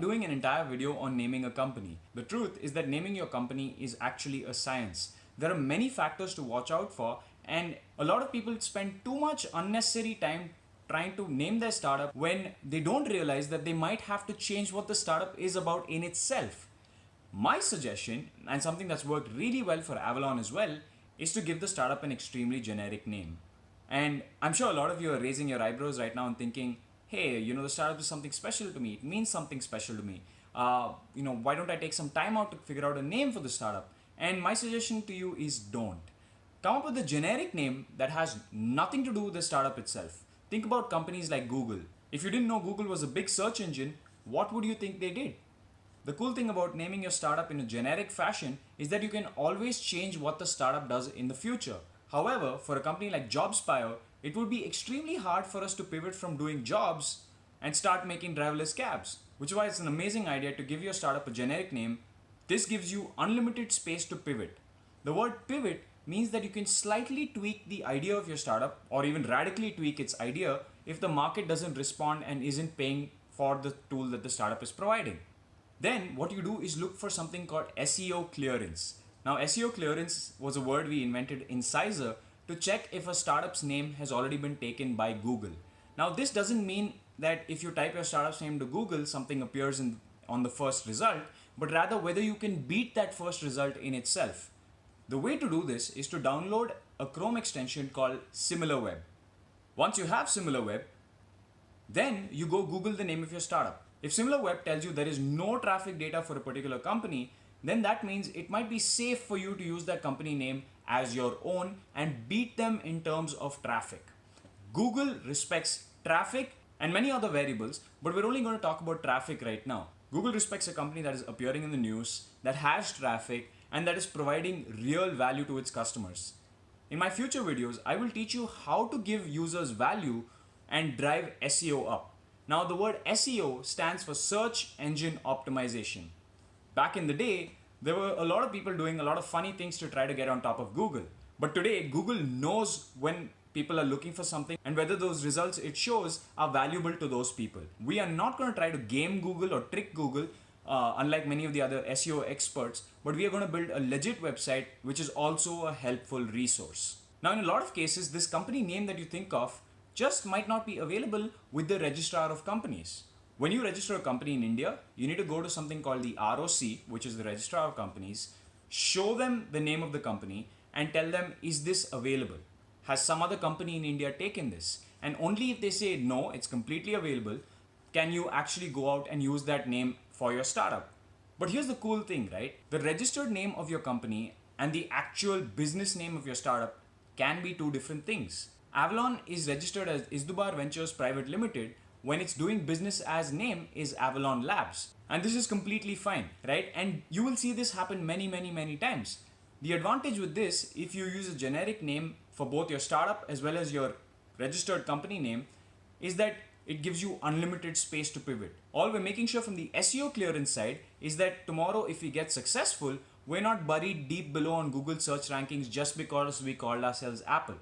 doing an entire video on naming a company. The truth is that naming your company is actually a science. There are many factors to watch out for, and a lot of people spend too much unnecessary time trying to name their startup when they don't realize that they might have to change what the startup is about in itself. My suggestion, and something that's worked really well for Avalon as well, is to give the startup an extremely generic name. And I'm sure a lot of you are raising your eyebrows right now and thinking, hey, the startup is something special to me. It means something special to me. Why don't I take some time out to figure out a name for the startup? And my suggestion to you is don't. Come up with a generic name that has nothing to do with the startup itself. Think about companies like Google. If you didn't know Google was a big search engine, what would you think they did? The cool thing about naming your startup in a generic fashion is that you can always change what the startup does in the future. However, for a company like JobsPire, it would be extremely hard for us to pivot from doing jobs and start making driverless cabs, which is why it's an amazing idea to give your startup a generic name. This gives you unlimited space to pivot. The word pivot means that you can slightly tweak the idea of your startup or even radically tweak its idea if the market doesn't respond and isn't paying for the tool that the startup is providing. Then what you do is look for something called SEO Clearance. Now, SEO Clearance was a word we invented in Sizer to check if a startup's name has already been taken by Google. Now, this doesn't mean that if you type your startup's name to Google, something appears on the first result, but rather whether you can beat that first result in itself. The way to do this is to download a Chrome extension called SimilarWeb. Once you have SimilarWeb, then you go Google the name of your startup. If SimilarWeb tells you there is no traffic data for a particular company, then that means it might be safe for you to use that company name as your own and beat them in terms of traffic. Google respects traffic and many other variables, but we're only going to talk about traffic right now. Google respects a company that is appearing in the news, that has traffic, and that is providing real value to its customers. In my future videos, I will teach you how to give users value and drive SEO up. Now, the word SEO stands for Search Engine Optimization. Back in the day, there were a lot of people doing a lot of funny things to try to get on top of Google. But today, Google knows when people are looking for something and whether those results it shows are valuable to those people. We are not going to try to game Google or trick Google, unlike many of the other SEO experts, but we are going to build a legit website which is also a helpful resource. Now, in a lot of cases, this company name that you think of just might not be available with the registrar of companies. When you register a company in India, you need to go to something called the ROC, which is the Registrar of Companies, show them the name of the company and tell them, is this available? Has some other company in India taken this? And only if they say no, it's completely available, can you actually go out and use that name for your startup. But here's the cool thing, right? The registered name of your company and the actual business name of your startup can be two different things. Avalon is registered as Isdubar Ventures Private Limited when it's doing business as name is Avalon Labs. And this is completely fine, right? And you will see this happen many times. The advantage with this, if you use a generic name for both your startup as well as your registered company name, is that it gives you unlimited space to pivot. All we're making sure from the SEO clearance side is that tomorrow if we get successful, we're not buried deep below on Google search rankings just because we called ourselves Apple.